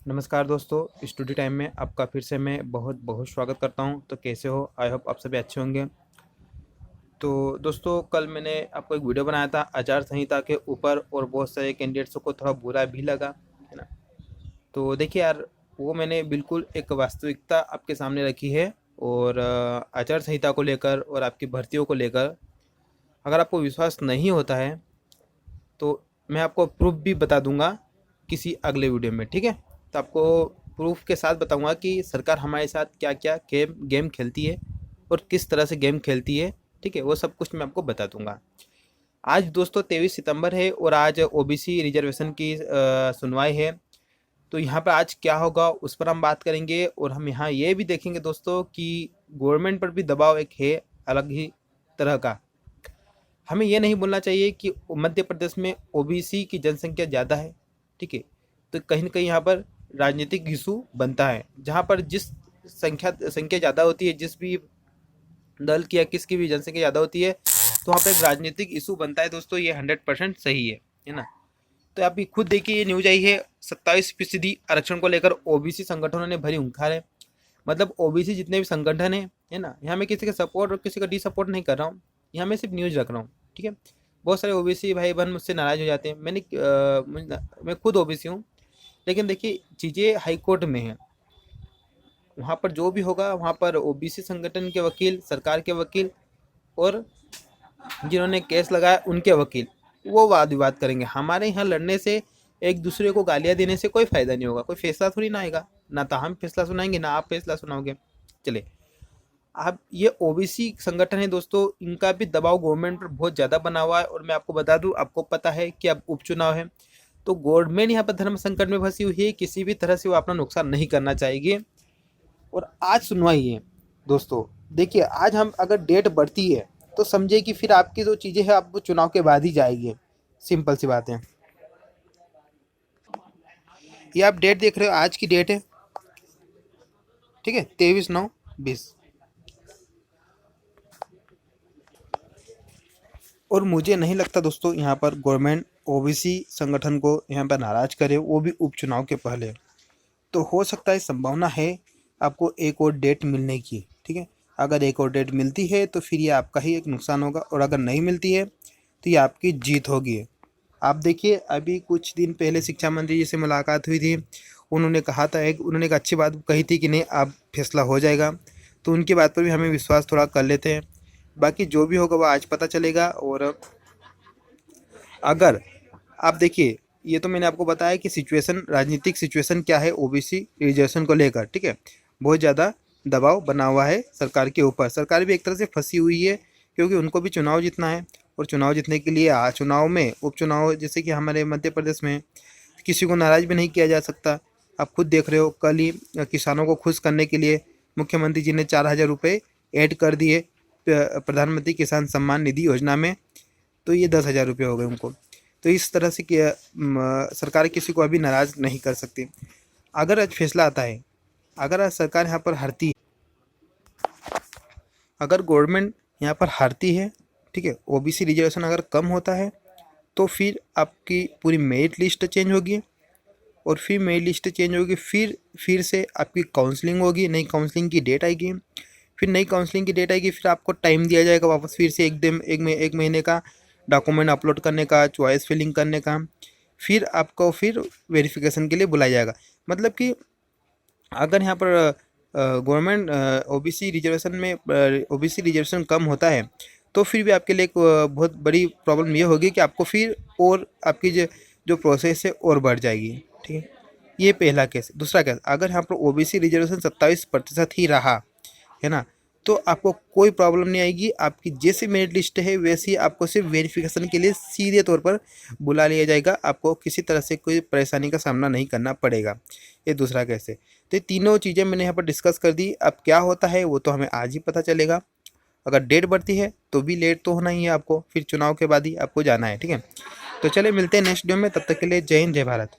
नमस्कार दोस्तों, studio time में आपका फिर से मैं बहुत बहुत स्वागत करता हूं। तो कैसे हो? आई होप आप सभी अच्छे होंगे। तो दोस्तों, कल मैंने आपको एक वीडियो बनाया था आचार संहिता के ऊपर और बहुत सारे कैंडिडेट्स को थोड़ा बुरा भी लगा, है ना। तो देखिए यार, वो मैंने बिल्कुल एक वास्तविकता आपके सामने रखी है। और आचार संहिता को लेकर और आपकी भर्तियों को लेकर अगर आपको विश्वास नहीं होता है तो मैं आपको प्रूफ भी बता दूंगा किसी अगले वीडियो में, ठीक है। तो आपको प्रूफ के साथ बताऊंगा कि सरकार हमारे साथ क्या क्या गेम खेलती है और किस तरह से गेम खेलती है, ठीक है। वो सब कुछ मैं आपको बता दूंगा। आज दोस्तों 23 सितंबर है और आज ओबीसी रिजर्वेशन की सुनवाई है। तो यहाँ पर आज क्या होगा उस पर हम बात करेंगे और हम यहाँ ये भी देखेंगे दोस्तों कि गवर्नमेंट पर भी दबाव एक है अलग ही तरह का। हमें ये नहीं बोलना चाहिए कि मध्य प्रदेश में ओबीसी की जनसंख्या ज़्यादा है, ठीक है। तो कहीं ना कहीं यहाँ पर राजनीतिक इशू बनता है, जहाँ पर जिस संख्या ज़्यादा होती है, जिस भी दल की या किसकी भी जनसंख्या ज़्यादा होती है, तो वहाँ पर एक राजनीतिक इशू बनता है दोस्तों। ये 100% सही है ना। तो आप भी खुद देखिए, ये न्यूज आई है 27% आरक्षण को लेकर ओबीसी संगठनों ने भरी हुंकार है। मतलब ओबीसी जितने भी संगठन है ना, यहाँ मैं किसी का सपोर्ट और किसी का डी सपोर्ट नहीं कर रहा हूँ, यहाँ मैं सिर्फ न्यूज़ रख रहा हूँ, ठीक है। बहुत सारे ओबीसी भाई बहन मुझसे नाराज़ हो जाते हैं। मैं खुद ओबीसी हूँ, लेकिन देखिए चीज़ें हाई कोर्ट में हैं। वहाँ पर जो भी होगा, वहाँ पर ओबीसी संगठन के वकील, सरकार के वकील और जिन्होंने केस लगाया उनके वकील वो वाद विवाद करेंगे। हमारे यहाँ लड़ने से, एक दूसरे को गालियाँ देने से कोई फ़ायदा नहीं होगा, कोई फैसला थोड़ी ना आएगा। ना तो हम फैसला सुनाएंगे, ना आप फैसला सुनाओगे। चले, अब ये ओबीसी संगठन है दोस्तों, इनका भी दबाव गवर्नमेंट पर बहुत ज़्यादा बना हुआ है। और मैं आपको बता दूं, आपको पता है कि अब उपचुनाव है, तो गवर्नमेंट यहाँ पर धर्म संकट में फंसी हुई है। किसी भी तरह से वो अपना नुकसान नहीं करना चाहिए। और आज सुनवाई है दोस्तों। देखिए, आज हम अगर डेट बढ़ती है तो समझिए कि फिर आपकी जो चीज़ें हैं आप वो चुनाव के बाद ही जाएगी। सिंपल सी बात है। ये आप डेट देख रहे हो, आज की डेट है, ठीक है, 23/9/20। और मुझे नहीं लगता दोस्तों यहाँ पर गवर्नमेंट ओबीसी संगठन को यहाँ पर नाराज करे, वो भी उपचुनाव के पहले। तो हो सकता है, संभावना है आपको एक और डेट मिलने की, ठीक है। अगर एक और डेट मिलती है तो फिर ये आपका ही एक नुकसान होगा, और अगर नहीं मिलती है तो ये आपकी जीत होगी। आप देखिए, अभी कुछ दिन पहले शिक्षा मंत्री जी से मुलाकात हुई थी। उन्होंने एक अच्छी बात कही थी कि नहीं, अब फैसला हो जाएगा। तो उनकी बात पर भी हमें विश्वास थोड़ा कर लेते हैं। बाकी जो भी होगा वो आज पता चलेगा। और अगर आप देखिए, ये तो मैंने आपको बताया कि सिचुएशन, राजनीतिक सिचुएशन क्या है ओबीसी रिजर्वेशन को लेकर, ठीक है। बहुत ज़्यादा दबाव बना हुआ है सरकार के ऊपर। सरकार भी एक तरह से फंसी हुई है, क्योंकि उनको भी चुनाव जीतना है। और चुनाव जीतने के लिए चुनाव में, उपचुनाव जैसे कि हमारे मध्य प्रदेश में, किसी को नाराज़ भी नहीं किया जा सकता। आप खुद देख रहे हो, कल ही किसानों को खुश करने के लिए मुख्यमंत्री जी ने 4,000 रुपये ऐड कर दिए प्रधानमंत्री किसान सम्मान निधि योजना में। तो ये 10,000 रुपये हो गए उनको। तो इस तरह से कि सरकार किसी को अभी नाराज़ नहीं कर सकती। अगर आज फैसला आता है, अगर आज सरकार यहाँ पर हारती, अगर गवर्नमेंट यहाँ पर हारती है, ठीक है, ओबीसी रिजर्वेशन अगर कम होता है, तो फिर आपकी पूरी मेरिट लिस्ट चेंज होगी। और फिर मेरिट लिस्ट चेंज होगी, फिर से आपकी काउंसलिंग होगी, नई काउंसलिंग की डेट आएगी। फिर नई काउंसलिंग की डेट आएगी, फिर आपको टाइम दिया जाएगा वापस फिर से एक महीने का डॉक्यूमेंट अपलोड करने का, चॉइस फिलिंग करने का। फिर आपको फिर वेरिफिकेशन के लिए बुलाया जाएगा। मतलब कि अगर यहाँ पर गवर्नमेंट ओबीसी रिजर्वेशन कम होता है, तो फिर भी आपके लिए एक बहुत बड़ी प्रॉब्लम ये होगी कि आपको फिर और आपकी जो प्रोसेस है और बढ़ जाएगी, ठीक है। ये पहला केस। दूसरा केस, अगर यहाँ पर ओबीसी रिजर्वेशन 27% ही रहा, है ना, तो आपको कोई प्रॉब्लम नहीं आएगी। आपकी जैसी मेरिट लिस्ट है वैसी आपको सिर्फ वेरिफिकेशन के लिए सीधे तौर पर बुला लिया जाएगा। आपको किसी तरह से कोई परेशानी का सामना नहीं करना पड़ेगा। ये दूसरा केस है। तो ये तीनों चीज़ें मैंने यहाँ पर डिस्कस कर दी। अब क्या होता है वो तो हमें आज ही पता चलेगा। अगर डेट बढ़ती है तो भी लेट तो होना ही है आपको, फिर चुनाव के बाद ही आपको जाना है, ठीक है। तो चले मिलते हैं नेक्स्ट वीडियो में, तब तक के लिए जय हिंद, जय भारत।